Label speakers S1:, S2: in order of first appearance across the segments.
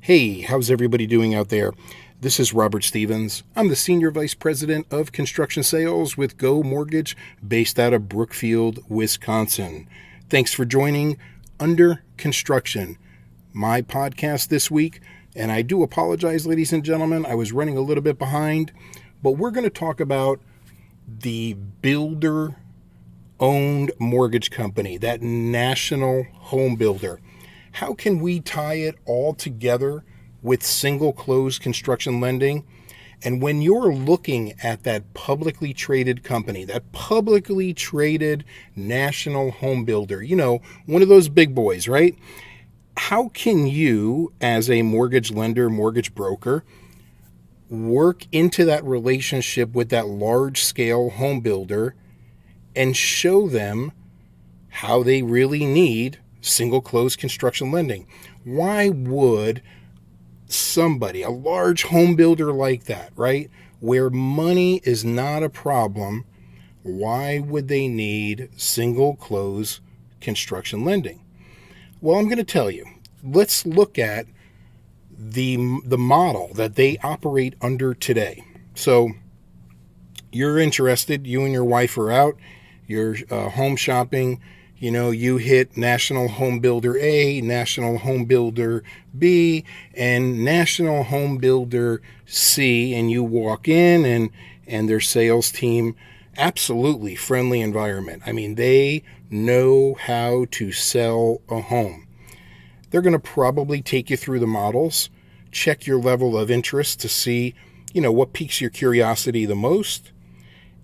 S1: Hey, how's everybody doing out there? This is Robert Stevens. I'm the Senior Vice President of Construction Sales with Go Mortgage based out of Brookfield, Wisconsin. Thanks for joining Under Construction, my podcast this week. And I do apologize, ladies and gentlemen, I was running a little bit behind, but we're going to talk about the builder owned mortgage company, that national home builder. How can we tie it all together with single close construction lending? And when you're looking at that publicly traded company, that publicly traded national home builder, one of those big boys, right? How can you, as a mortgage lender, mortgage broker, work into that relationship with that large scale home builder and show them how they really need single close construction lending? Why would somebody, a large home builder like that, right, where money is not a problem, why would they need single close construction lending? Well, I'm going to tell you. Let's look at the model that they operate under today. So you're interested, you and your wife are out, you're home shopping. You hit National Home Builder A, National Home Builder B, and National Home Builder C, and you walk in and their sales team, absolutely friendly environment. I mean, they know how to sell a home. They're going to probably take you through the models, check your level of interest to see, what piques your curiosity the most.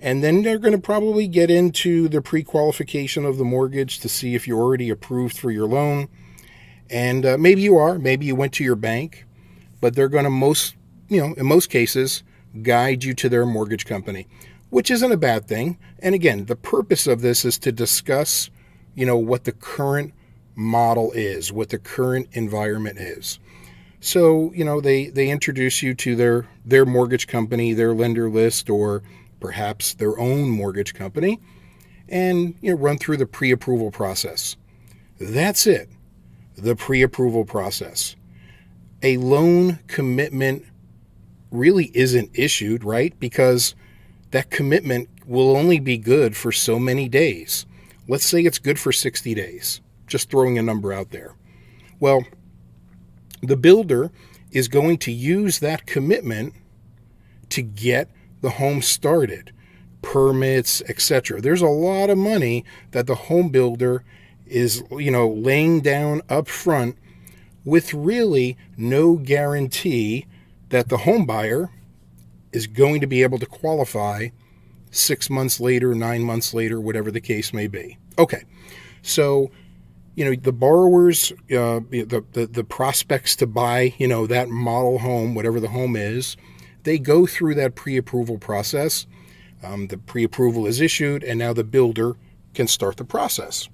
S1: And then they're going to probably get into the pre-qualification of the mortgage to see if you're already approved for your loan. And maybe you are, maybe you went to your bank, but they're going to in most cases, guide you to their mortgage company, which isn't a bad thing. And again, the purpose of this is to discuss, what the current model is, what the current environment is. So, they introduce you to their mortgage company, their lender list, or perhaps their own mortgage company, and run through the pre-approval process. That's it, the pre-approval process. A loan commitment really isn't issued, right? Because that commitment will only be good for so many days. Let's say it's good for 60 days, just throwing a number out there. Well, the builder is going to use that commitment to get the home started, permits, etc. There's a lot of money that the home builder is, laying down up front with really no guarantee that the home buyer is going to be able to qualify 6 months later, 9 months later, whatever the case may be. Okay, so the borrowers, the prospects to buy, that model home, whatever the home is, they go through that pre-approval process. The pre-approval is issued, and now the builder can start the process.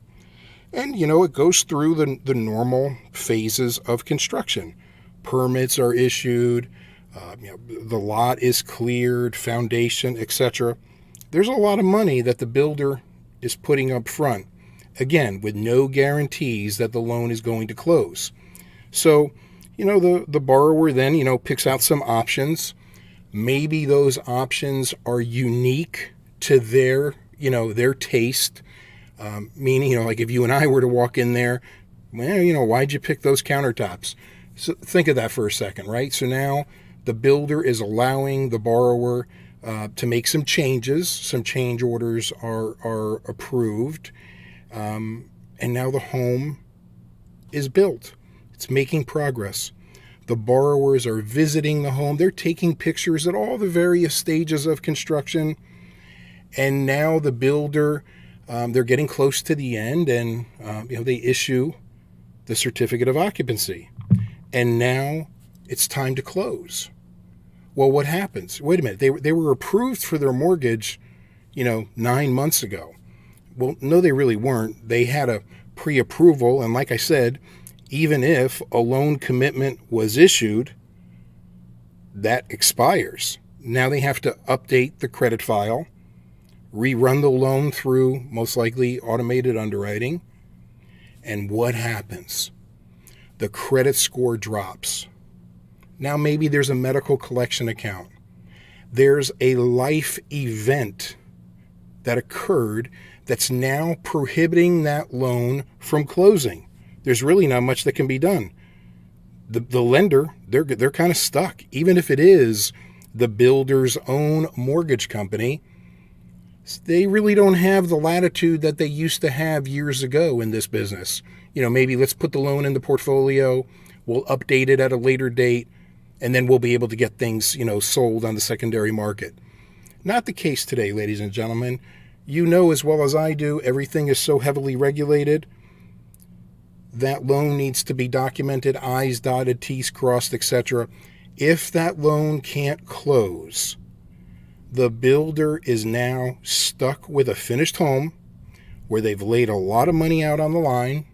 S1: And, it goes through the normal phases of construction. Permits are issued, the lot is cleared, foundation, etc. There's a lot of money that the builder is putting up front, again, with no guarantees that the loan is going to close. So, the borrower then, picks out some options. Maybe those options are unique to their taste. Meaning, like if you and I were to walk in there, well, why'd you pick those countertops? So think of that for a second, right? So now the builder is allowing the borrower to make some changes. Some change orders are approved. And now the home is built. It's making progress. The borrowers are visiting the home. They're taking pictures at all the various stages of construction. And now the builder, they're getting close to the end, and they issue the certificate of occupancy. And now it's time to close. Well, what happens? Wait a minute. They were approved for their mortgage, 9 months ago. Well, no, they really weren't. They had a pre-approval, and like I said, even if a loan commitment was issued, that expires. Now they have to update the credit file, rerun the loan through most likely automated underwriting. And what happens? The credit score drops. Now maybe there's a medical collection account. There's a life event that occurred that's now prohibiting that loan from closing. There's really not much that can be done. The lender, they're kind of stuck. Even if it is the builder's own mortgage company, they really don't have the latitude that they used to have years ago in this business. Maybe let's put the loan in the portfolio, we'll update it at a later date, and then we'll be able to get things, sold on the secondary market. Not the case today, ladies and gentlemen. You know as well as I do, everything is so heavily regulated. That loan needs to be documented, I's dotted, T's crossed, etc. If that loan can't close, the builder is now stuck with a finished home where they've laid a lot of money out on the line.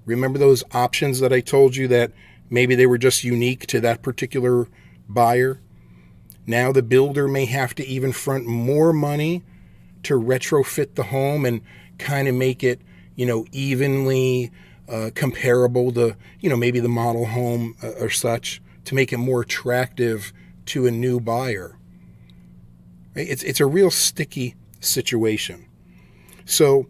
S1: Remember those options that I told you that maybe they were just unique to that particular buyer? Now the builder may have to even front more money to retrofit the home and kind of make it, evenly comparable to, maybe the model home or such, to make it more attractive to a new buyer. It's a real sticky situation. So,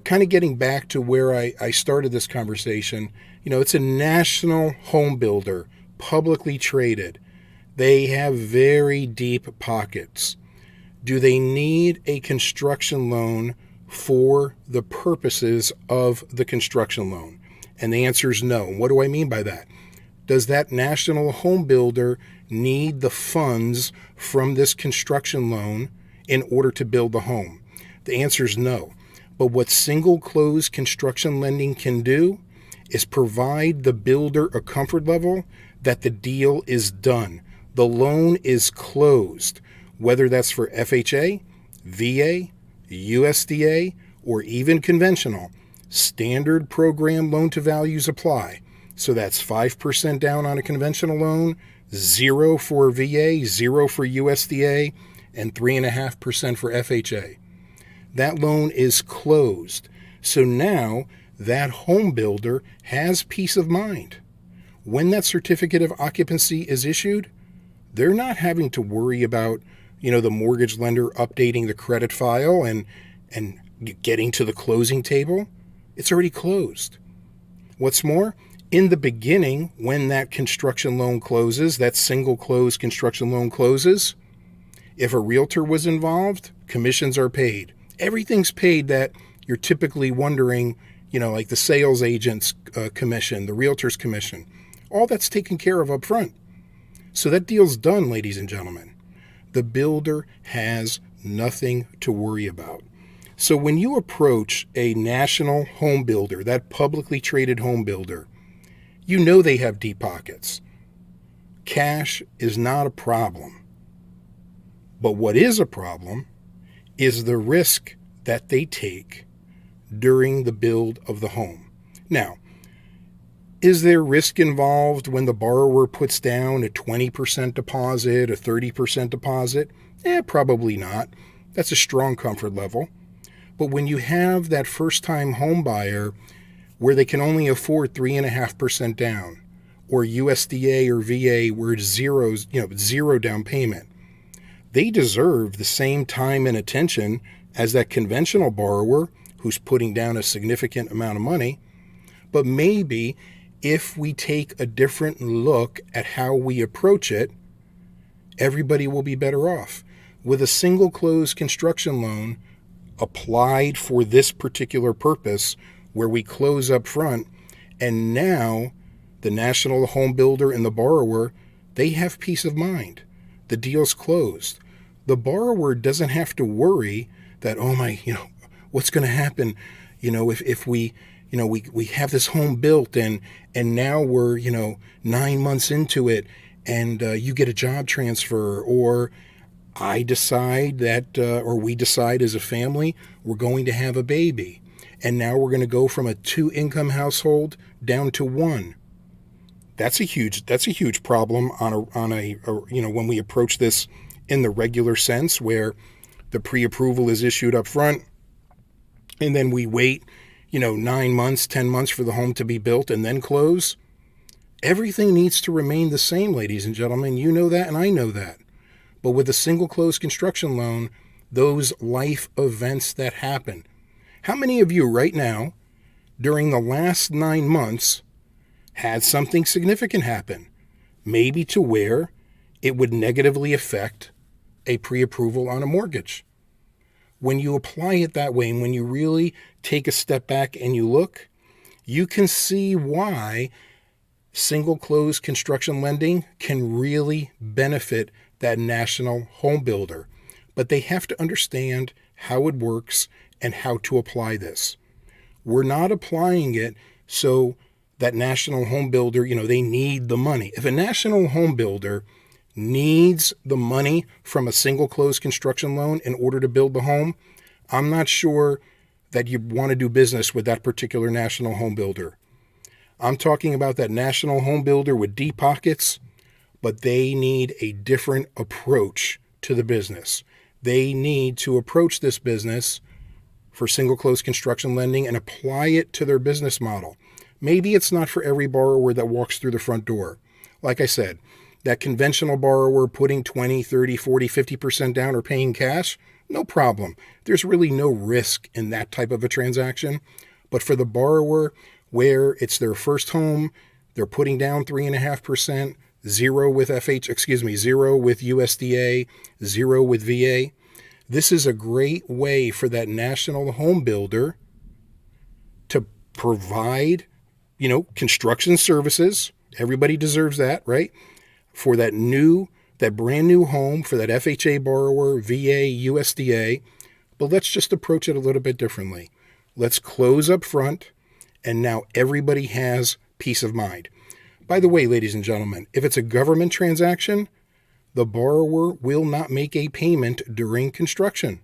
S1: kind of getting back to where I started this conversation, it's a national home builder, publicly traded. They have very deep pockets. Do they need a construction loan for the purposes of the construction loan? And the answer is no. What do I mean by that? Does that national home builder need the funds from this construction loan in order to build the home? The answer is no. But what single close construction lending can do is provide the builder a comfort level that the deal is done. The loan is closed, whether that's for FHA, VA, USDA, or even conventional. Standard program loan to values apply. So that's 5% down on a conventional loan, 0 for VA, 0 for USDA, and 3.5% for FHA. That loan is closed. So now that home builder has peace of mind. When that certificate of occupancy is issued, they're not having to worry about, the mortgage lender updating the credit file and getting to the closing table. It's already closed. What's more, in the beginning, when that construction loan closes, that single close construction loan closes, if a realtor was involved, commissions are paid. Everything's paid that you're typically wondering, like the sales agent's commission, the realtor's commission. All that's taken care of up front. So that deal's done, ladies and gentlemen. The builder has nothing to worry about. So when you approach a national home builder, that publicly traded home builder, they have deep pockets. Cash is not a problem. But what is a problem is the risk that they take during the build of the home. Now, is there risk involved when the borrower puts down a 20% deposit, a 30% deposit? Probably not. That's a strong comfort level. But when you have that first-time home buyer where they can only afford 3.5% down, or USDA or VA where it's zero down payment, they deserve the same time and attention as that conventional borrower who's putting down a significant amount of money. But maybe if we take a different look at how we approach it, everybody will be better off. With a single close construction loan applied for this particular purpose, where we close up front, and now the national home builder and the borrower, they have peace of mind. The deal's closed. The borrower doesn't have to worry that, what's going to happen, if we have this home built and now we're, 9 months into it and you get a job transfer, or I decide that, or we decide as a family, we're going to have a baby. And now we're going to go from a 2-income household down to 1. That's a huge problem on a when we approach this in the regular sense, where the pre-approval is issued up front and then we wait, 9 months, 10 months for the home to be built and then close. Everything needs to remain the same, ladies and gentlemen. You know that, and I know that. But with a single close construction loan, those life events that happen. How many of you right now, during the last 9 months, had something significant happen? Maybe to where it would negatively affect a pre-approval on a mortgage. When you apply it that way, and when you really take a step back and you look, you can see why single close construction lending can really benefit that national home builder. But they have to understand how it works and how to apply this. We're not applying it so that national home builder, they need the money. If a national home builder needs the money from a single close construction loan in order to build the home, I'm not sure that you want to do business with that particular national home builder. I'm talking about that national home builder with deep pockets, but they need a different approach to the business. They need to approach this business for single close construction lending and apply it to their business model. Maybe it's not for every borrower that walks through the front door. Like I said, that conventional borrower putting 20, 30, 40, 50% down or paying cash, no problem. There's really no risk in that type of a transaction. But for the borrower where it's their first home, they're putting down 3.5%, zero with USDA, zero with VA. This is a great way for that national home builder to provide, construction services. Everybody deserves that, right? For that brand new home, for that FHA borrower, VA, USDA. But let's just approach it a little bit differently. Let's close up front, and now everybody has peace of mind. By the way, ladies and gentlemen, if it's a government transaction, the borrower will not make a payment during construction.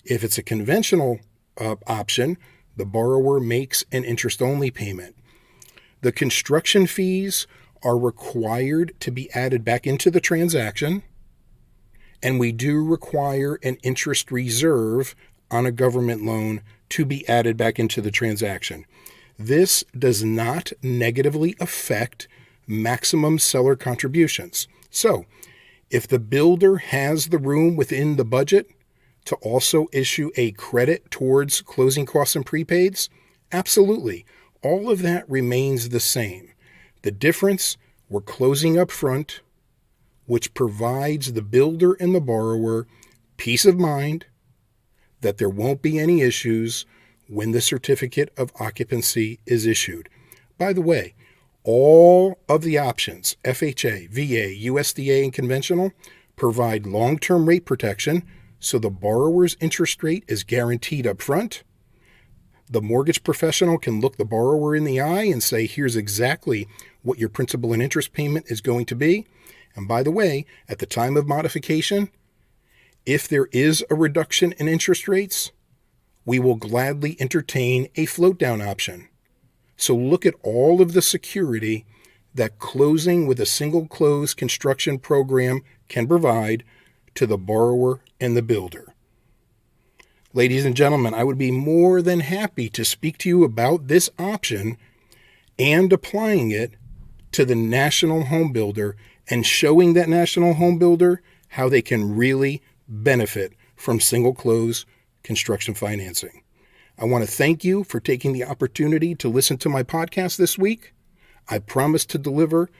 S1: If it's a conventional option, the borrower makes an interest-only payment. The construction fees are required to be added back into the transaction, and we do require an interest reserve on a government loan to be added back into the transaction. This does not negatively affect maximum seller contributions. So, if the builder has the room within the budget to also issue a credit towards closing costs and prepaids, absolutely. All of that remains the same. The difference, we're closing up front, which provides the builder and the borrower peace of mind that there won't be any issues when the certificate of occupancy is issued. By the way, all of the options, FHA, VA, USDA, and conventional, provide long-term rate protection, so the borrower's interest rate is guaranteed up front. The mortgage professional can look the borrower in the eye and say, here's exactly what your principal and interest payment is going to be. And by the way, at the time of modification, if there is a reduction in interest rates, we will gladly entertain a float down option. So look at all of the security that closing with a single close construction program can provide to the borrower and the builder. Ladies and gentlemen, I would be more than happy to speak to you about this option and applying it to the national home builder and showing that national home builder how they can really benefit from single close construction financing. I want to thank you for taking the opportunity to listen to my podcast this week. I promise to deliver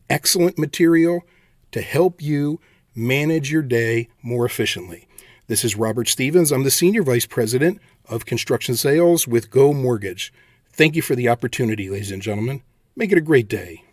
S1: excellent material to help you manage your day more efficiently. This is Robert Stevens. I'm the Senior Vice President of Construction Sales with Go Mortgage. Thank you for the opportunity, ladies and gentlemen. Make it a great day.